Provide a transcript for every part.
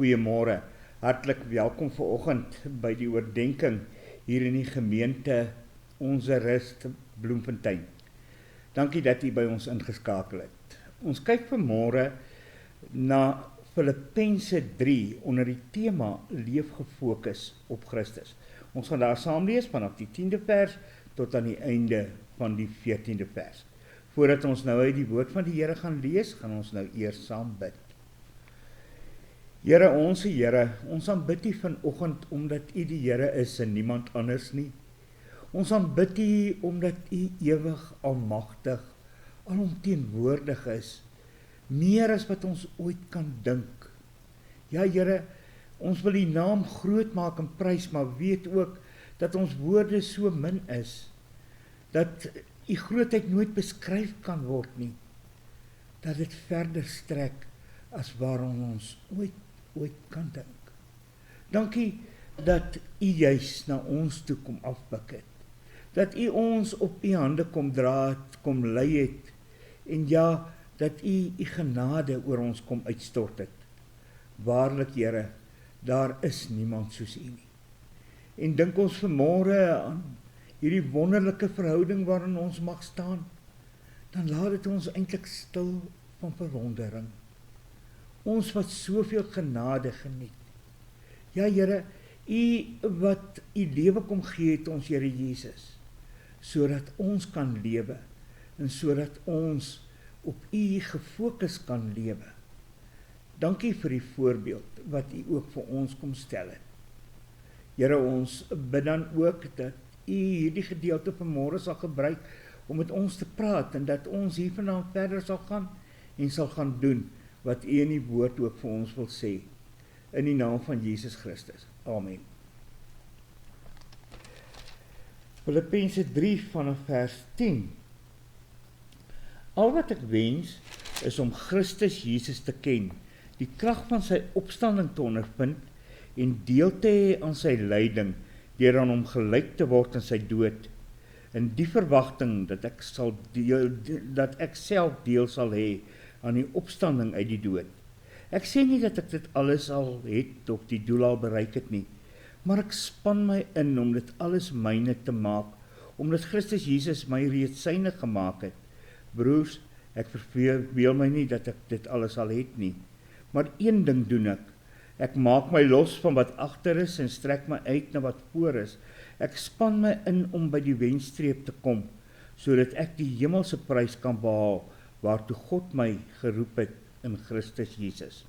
Goeiemôre, hartlik welkom vanoggend by die oordenking hier in die gemeente Onze Rust Bloemfontein. Dankie dat u by ons ingeskakel het. Ons kyk vanmôre na Filippense 3 onder die tema Leef gefokus op Christus. Ons gaan daar saam lees vanaf die 10de vers tot aan die einde van die 14de vers. Voordat ons nou uit die woord van die Here gaan lees, gaan ons nou eers saam bid. Here, ons aanbid U vanoggend omdat U die Here is en niemand anders nie. Ons aanbid U omdat U ewig, almagtig, alomteenwoordig is, meer as wat ons ooit kan dink. Ja, Here, ons wil U naam groot maak en prys, maar weet ook dat ons woorde so min is, dat U grootheid nooit beskryf kan word nie, dat dit verder strek as waarom ons ooit kan dink. Dankie dat U juis na ons toe kom afbuk het, dat U ons op U hande kom dra het, kom lei het, en ja, dat U U genade oor ons kom uitstort het. Waarlik, Here, daar is niemand soos U nie. En dink ons vanmôre aan hierdie wonderlike verhouding waarin ons mag staan, dan laat dit ons eintlik stil van verwondering. Ons wat soveel genade geniet. Ja, Here, U wat U lewe kom gee het ons Here Jesus, sodat ons kan lewe, en sodat ons op U gefokus kan lewe. Dankie vir die voorbeeld wat U ook vir ons kom stel het. Here, ons bid dan ook dat U hierdie gedeelte vanmôre sal gebruik om met ons te praat, en dat ons hiervandaan verder sal gaan en sal gaan doen wat U in die woord ook vir ons wil sê, in die naam van Jesus Christus. Amen. Filippense 3 vanaf vers 10. Al wat ek wens, is om Christus Jesus te ken, die krag van sy opstanding te ondervind, en deel te hê aan sy lyding, deur aan hom gelyk te word in sy dood, in die verwagting dat ek self deel sal hê aan die opstanding uit die dood. Ek sê nie dat ek dit alles al het of die doel al bereik het nie, maar ek span my in om dit alles myne te maak, omdat Christus Jesus my reeds syne gemaak het. Broers, ek verveel my nie dat ek dit alles al het nie, maar een ding doen ek. Ek maak my los van wat agter is en strek my uit na wat voor is. Ek span my in om by die wenstreep te kom, sodat ek die hemelse prys kan behaal, waartoe God my geroep het in Christus Jesus.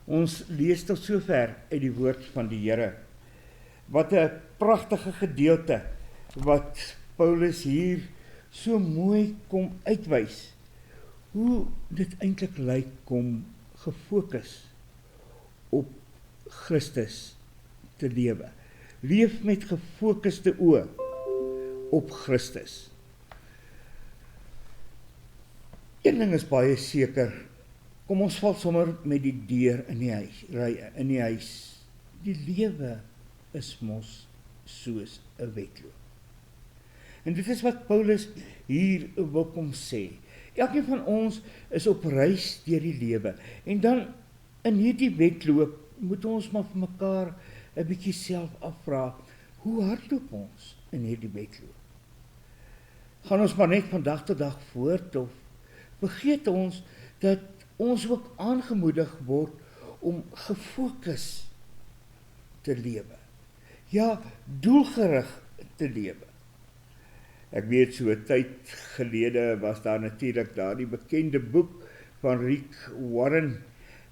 Ons lees tot sover uit die woord van die Here. Wat 'n pragtige gedeelte wat Paulus hier so mooi kom uitwys, hoe dit eintlik lyk om gefokus op Christus te lewe. Leef met gefokuste oë op Christus. Een ding is baie seker, kom ons val sommer met die deur in die huis. Die lewe is mos soos 'n wedloop. En dit is wat Paulus hier wil kom sê. Elkeen van ons is op reis deur die lewe. En dan in hierdie wedloop moet ons maar vir mekaar 'n bietjie self afvra, hoe hardloop ons in hierdie wedloop? Gaan ons maar net van dag tot dag voort, of vergeet ons dat ons ook aangemoedig word om gefokus te lewe? Ja, doelgerig te lewe. Ek weet, so 'n tyd gelede was daar natuurlik daardie bekende boek van Rick Warren,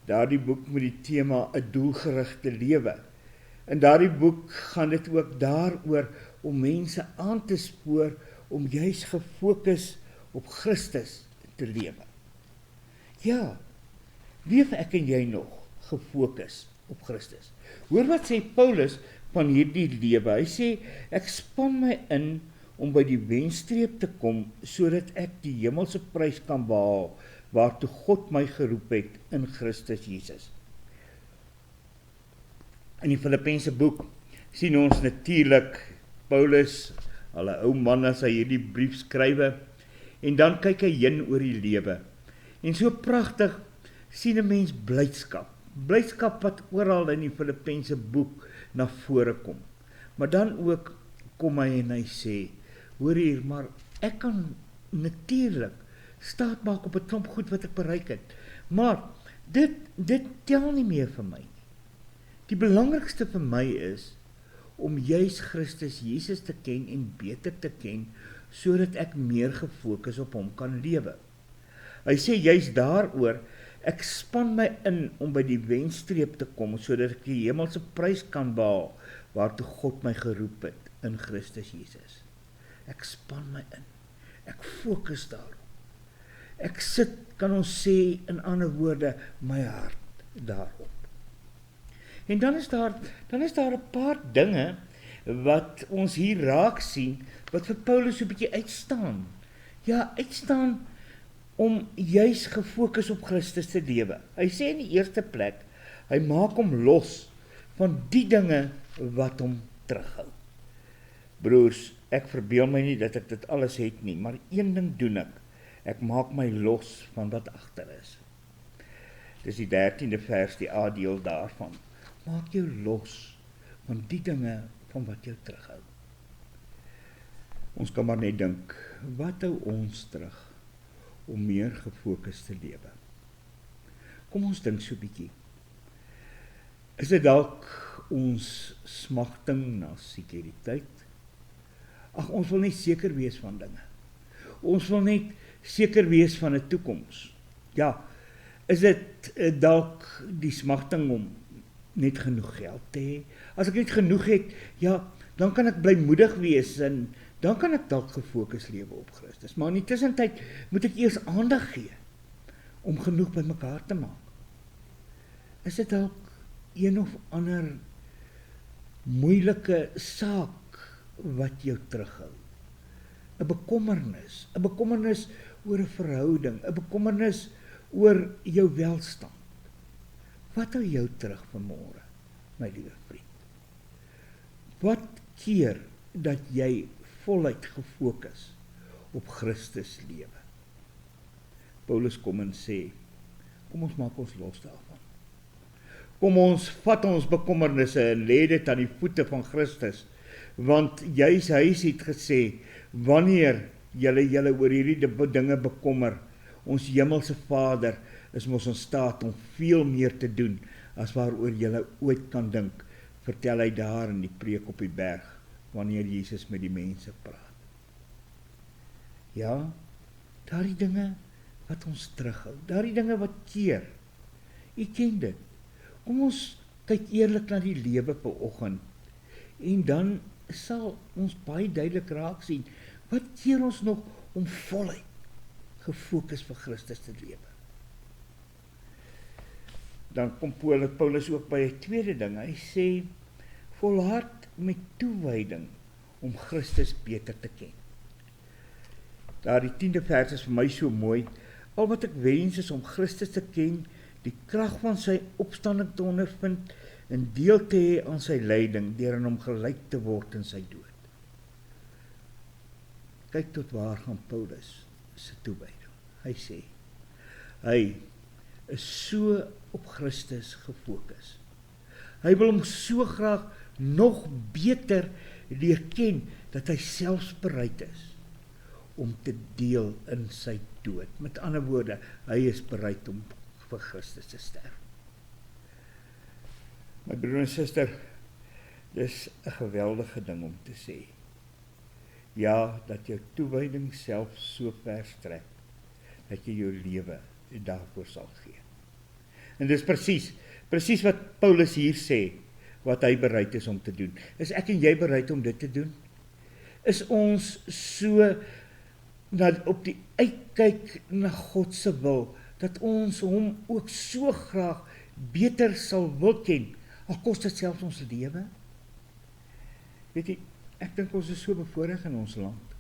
daardie boek met die tema 'n doelgerigte lewe. In daardie boek gaan dit ook daaroor om mense aan te spoor om juis gefokus op Christus te lewe. Ja, leef ek en jy nog gefokus op Christus? Hoor wat sê Paulus van hierdie lewe. Hy sê, ek span my in om by die wenstreep te kom, sodat ek die hemelse prys kan behaal, waartoe God my geroep het in Christus Jesus. In die Filippense boek sien ons natuurlik Paulus, al 'n ou man as hy hierdie brief skrywe, en dan kyk hy heen oor die lewe. En so pragtig sien 'n mens blydskap, blydskap wat oral in die Filippense boek na vore kom. Maar dan ook kom hy en hy sê, hoor hier, maar ek kan natuurlik staat maak op 'n klomp goed wat ek bereik het, maar dit tel nie meer vir my. Die belangrikste vir my is om juis Christus Jesus te ken en beter te ken, sodat ek meer gefokus op hom kan lewe. Hy sê juis daaroor, ek span my in om by die wenstreep te kom, sodat ek die hemelse prys kan behaal, waartoe God my geroep het in Christus Jesus. Ek span my in, ek fokus daarop. Ek sit, kan ons sê, in ander woorde, my hart daarop. En dan is daar 'n paar dinge wat ons hier raak sien, wat vir Paulus so 'n bietjie uitstaan. Ja, uitstaan om juis gefokus op Christus te lewe. Hy sê in die eerste plek, hy maak hom los van die dinge wat hom terughou. Broers, ek verbeel my nie dat ek dit alles het nie, maar een ding doen ek maak my los van wat agter is. Dis die 13de vers, die A-deel daarvan. Maak jou los van die dinge van wat jou terughou. Ons kan maar net dink, wat hou ons terug om meer gefokus te lewe? Kom ons dink so 'n bietjie. Is dit dalk ons smagting na sekuriteit? Ag, ons wil net seker wees van dinge. Ons wil net seker wees van 'n toekoms. Ja, is dit dalk die smagting om net genoeg geld te hê? As ek net genoeg het, ja, dan kan ek blymoedig wees en dan kan ek dalk gefokus lewe op Christus. Maar in die tussentyd moet ek eers aandag gee om genoeg bymekaar te maak. Is dit dalk een of ander moeilike saak wat jou terughou? 'n bekommernis oor 'n verhouding, 'n bekommernis oor jou welstand. Wat hou jou terug vanmôre, my liewe vriend? Wat keer dat jy voluit gefokus op Christus lewe? Paulus kom en sê, kom ons maak ons los daarvan. Kom ons vat ons bekommernisse en lê dit aan die voete van Christus, want juis hy het gesê, wanneer julle oor hierdie dinge bekommer, ons hemelse Vader is mos in staat om veel meer te doen as waaroor julle ooit kan dink, vertel hy daar in die preek op die berg, wanneer Jesus met die mense praat. Ja, daardie dinge wat ons terughou, daardie dinge wat keer, u ken dit. Kom ons kyk eerlik na die lewe vanoggend, en dan sal ons baie duidelik raak sien, wat keer ons nog om voluit gefokus vir Christus te lewe? Dan kom Paulus ook by 'n tweede ding, hy sê, volhard met toewyding om Christus beter te ken. Daar die 10de vers is vir my so mooi, al wat ek wens is om Christus te ken, die krag van sy opstanding te ondervind, en deel te hê aan sy lyding, deur aan hom gelyk te word in sy dood. Kyk tot waar gaan Paulus se toewyding. Hy sê, hy is so op Christus gefokus. Hy wil hom so graag nog beter leer ken, dat hy selfs bereid is om te deel in sy dood. Met ander woorde, hy is bereid om vir Christus te sterf. My broer en suster, dis 'n geweldige ding om te sê. Ja, dat jou toewyding self so ver strek, dat jy jou lewe daarvoor sal gee. En dis presies wat Paulus hier sê, wat hy bereid is om te doen. Is ek en jy bereid om dit te doen? Is ons so op die uitkyk na God se wil, dat ons hom ook so graag beter sal wil ken, al kos dit selfs ons lewe? Weet jy, ek dink ons is so bevoorreg in ons land.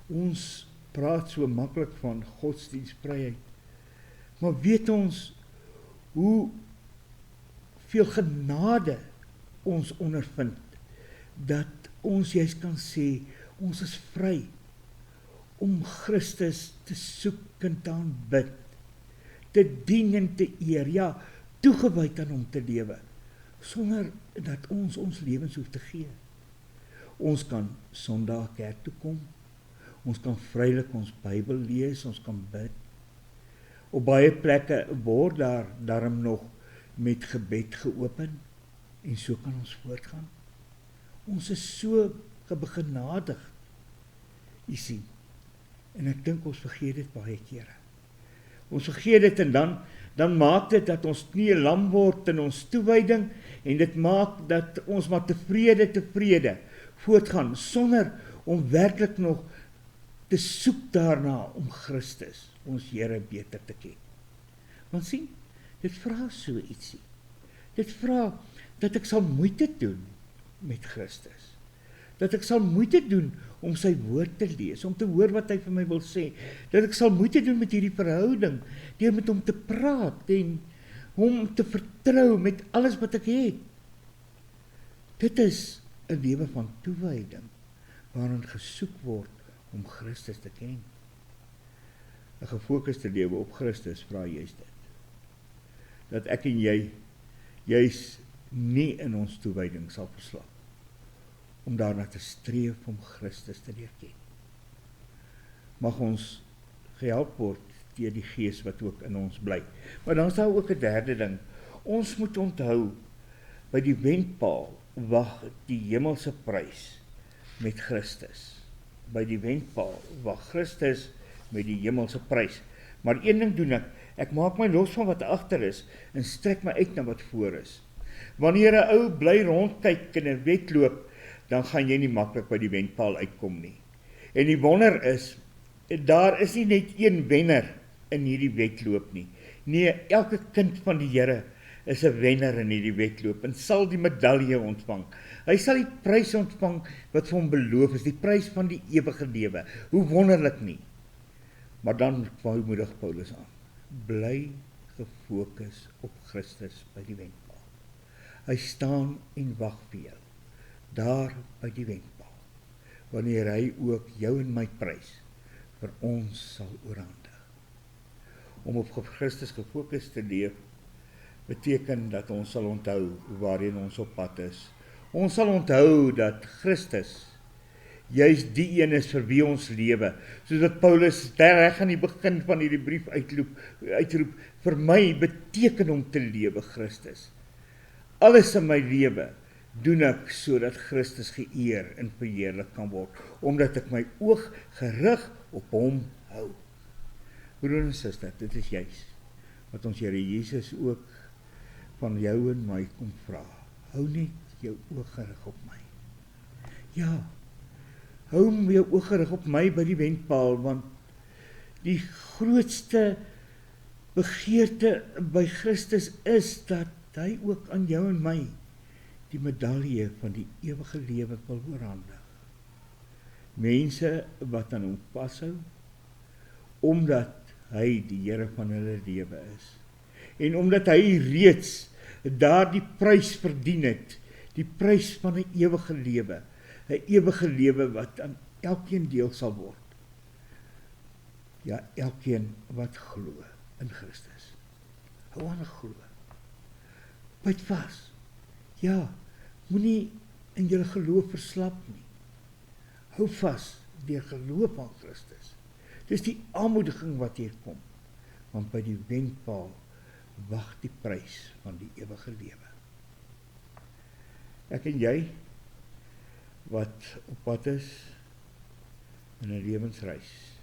Ons praat so maklik van godsdienstvryheid, maar weet ons hoe veel genade ons ondervind, dat ons juist kan sê, ons is vry om Christus te soek en te aanbid, te dien en te eer, ja, toegewyd aan hom te lewe, sonder dat ons lewens hoef te gee. Ons kan Sondag kerk toe kom, ons kan vrylik ons Bybel lees, ons kan bid. Op baie plekke word daar daarom nog met gebed geopen, en so kan ons voortgaan. Ons is so begenadig, jy sien, en ek dink ons vergeet dit baie kere. Ons vergeet dit en dan maak dit dat ons knie lam word in ons toewyding, en dit maak dat ons maar tevrede voortgaan, sonder om werklik nog te soek daarna om Christus, ons Here, beter te ken. Want sien, dit vra so ietsie. Dit vra dat ek sal moeite doen met Christus. Dat ek sal moeite doen om sy woord te lees, om te hoor wat hy vir my wil sê. Dat ek sal moeite doen met hierdie verhouding, deur met hom te praat en hom te vertrou met alles wat ek het. Dit is 'n lewe van toewyding, waarin gesoek word om Christus te ken. 'n Gefokuste lewe op Christus vra juist dit. Dat ek en jy juis nie in ons toewyding sal verslap, om daarna te streef om Christus te leer ken. Mag ons gehelp word deur die Gees wat ook in ons bly. Maar dan is daar ook 'n derde ding. Ons moet onthou, by die wendpaal wag die hemelse prys met Christus. By die wendpaal wag Christus met die hemelse prys. Maar een ding doen ek maak my los van wat agter is en strek my uit na wat voor is. Wanneer 'n ou bly rondkyk en 'n wedloop, dan gaan jy nie maklik by die wendpaal uitkom nie. En die wonder is, daar is nie net een wenner in hierdie wedloop nie. Nee, elke kind van die Here is 'n wenner in hierdie wedloop en sal die medalje ontvang. Hy sal die prys ontvang wat vir hom beloof is, die prys van die ewige lewe. Hoe wonderlik nie. Maar dan moedig Paulus aan. Bly gefokus op Christus by die wendpaal. Hy staan en wag vir jou, daar by die wendpaal, wanneer hy ook jou en my prys vir ons sal oorhandig. Om op Christus gefokus te leef, beteken dat ons sal onthou waarheen ons op pad is. Ons sal onthou dat Christus juist die een is vir wie ons lewe, soos wat Paulus reg aan die begin van hierdie brief uitroep, vir my beteken om te lewe Christus. Alles in my lewe doen ek sodat Christus geëer en verheerlik kan word, omdat ek my oog gerig op hom hou. Broer en suster, dit is juist wat ons Here Jesus ook van jou en my kom vra. Hou net jou oog gerig op my. Ja, hou jou oog gerig op my by die wendpaal, want die grootste begeerte by Christus is dat hy ook aan jou en my die medalje van die ewige lewe wil oorhandig. Mense wat aan hom vashou, omdat hy die Here van hulle lewe is. En omdat hy reeds daardie prys verdien het, die prys van 'n ewige lewe, 'n ewige lewe wat aan elkeen deel sal word. Ja, elkeen wat glo in Christus. Hou aan glo. Byt vas. Ja, moenie in jou geloof verslap nie. Hou vas deur geloof aan Christus. Dis die aanmoediging wat hier kom, want by die wendpaal wag die prys van die ewige lewe. Ek en jy, wat op pad is in 'n lewensreis,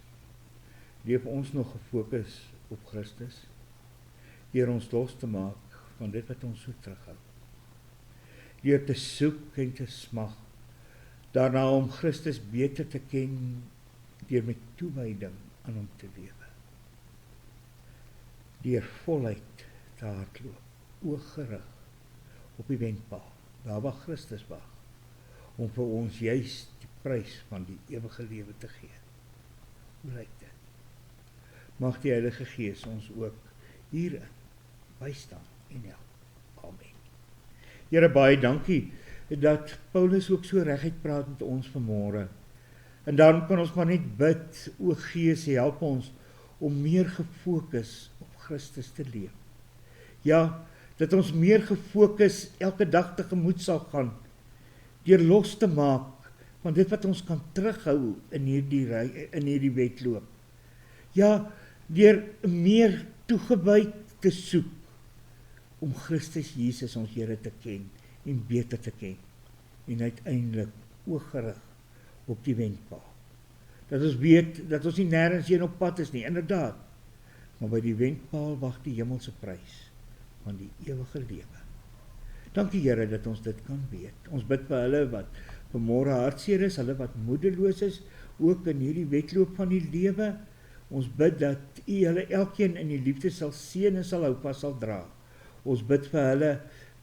leef ons nog gefokus op Christus, deur ons los te maak van dit wat ons so terughou. Deur te soek en te smag, daarna om Christus beter te ken, deur met toewyding aan hom te lewe. Deur voluit te hardloop, ooggerig op die wendpaal, daar waar Christus wag, om vir ons juist die prys van die ewige lewe te gee. Hoe lyk dit? Mag die Heilige Gees ons ook hierin bystaan en help. Amen. Here, baie dankie dat Paulus ook so reguit praat met ons vanmôre. En daarom kan ons maar net bid, o Gees, help ons om meer gefokus op Christus te leef. Ja, dat ons meer gefokus elke dag tegemoet sal gaan, deur los te maak van dit wat ons kan terughou in hierdie wedloop. Ja, deur meer toegewy te soek om Christus Jesus ons Here te ken en beter te ken en uiteindelik ooggerig op die wendpaal. Dat ons weet dat ons nie nêrens heen op pad is nie, inderdaad, maar by die wendpaal wag die hemelse prys van die ewige lewe. Dankie Here dat ons dit kan weet. Ons bid vir hulle wat vanmôre hartseer is, hulle wat moedeloos is, ook in hierdie wedloop van die lewe. Ons bid dat U hulle elkeen in die liefde sal seën en sal hou vas sal dra. Ons bid vir hulle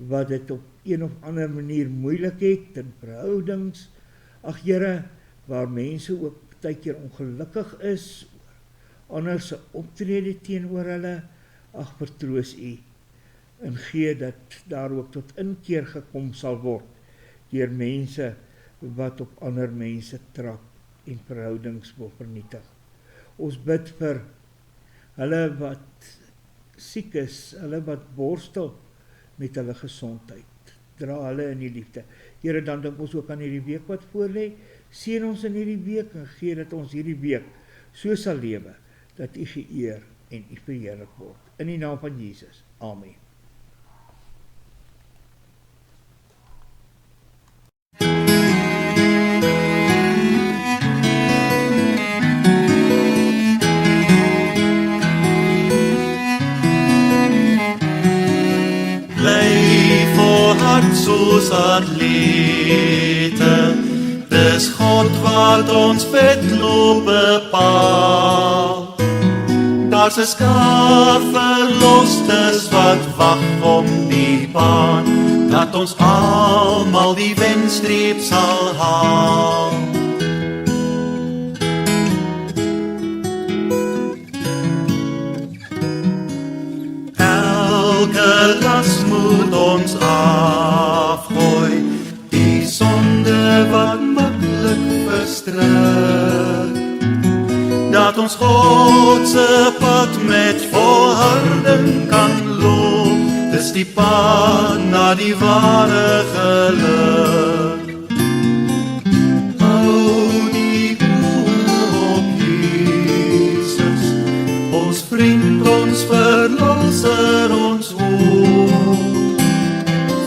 wat dit op een of ander manier moeilik het in verhoudings. Ag Here, waar mense ook baie keer ongelukkig is oor ander se optrede teenoor hulle, ag vertroos U en gee dat daar ook tot inkeer gekom sal word deur mense wat op ander mense trap en verhoudings wil vernietig. Ons bid vir hulle wat siek is, hulle wat borstel met hulle gesondheid. Dra hulle in die liefde. Here, dan dink ons ook aan hierdie week wat voorlê. Seën ons in hierdie week en gee dat ons hierdie week so sal lewe dat U geëer en U verheerlik word. In die naam van Jesus. Amen. Soos atlete, dis God wat ons wedloop bepaal. Daar's 'n skaar verlosters wat wag om die baan, dat ons almal die wenstreep sal haal. Elke las moet ons afgooi, die sonde wat maklik verstrik, dat ons God se pad met volharding kan loop, dis die pad na die ware geluk. Hou die oë op Jesus, ons vriend, ons verlosser, ons hoop.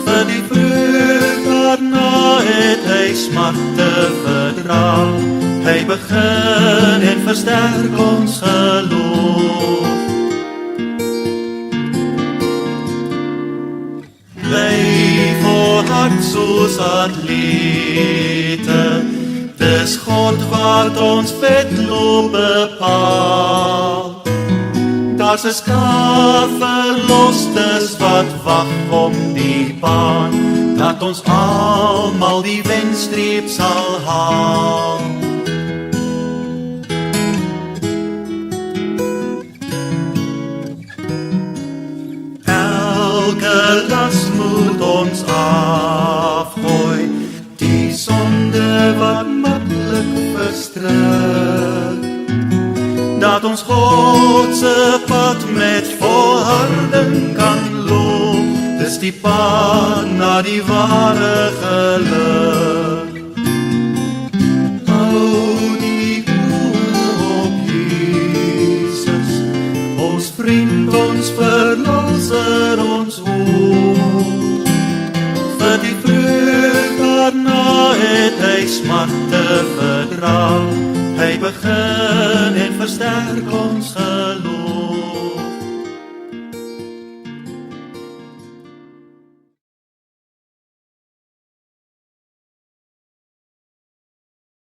Vir die vreugd daarna het hy smarte verdra, hy begin en versterk ons geloof. Bly volhard soos atlete, dis God wat ons wedloop bepaal. Daar's 'n skaar verlosters wat wag om die baan, dat ons almal die wenstreep sal haal. Elke las moet ons afgooi, die sonde wat maklik verstrik, dat ons God se pad met volharding kan loop, dis die pad na die ware geluk. Hou die oë op Jesus, ons vriend, ons verlosser, ons hoop. Vir die vreugd daarna het hy smarte verdra, hy begin en versterk ons geloof.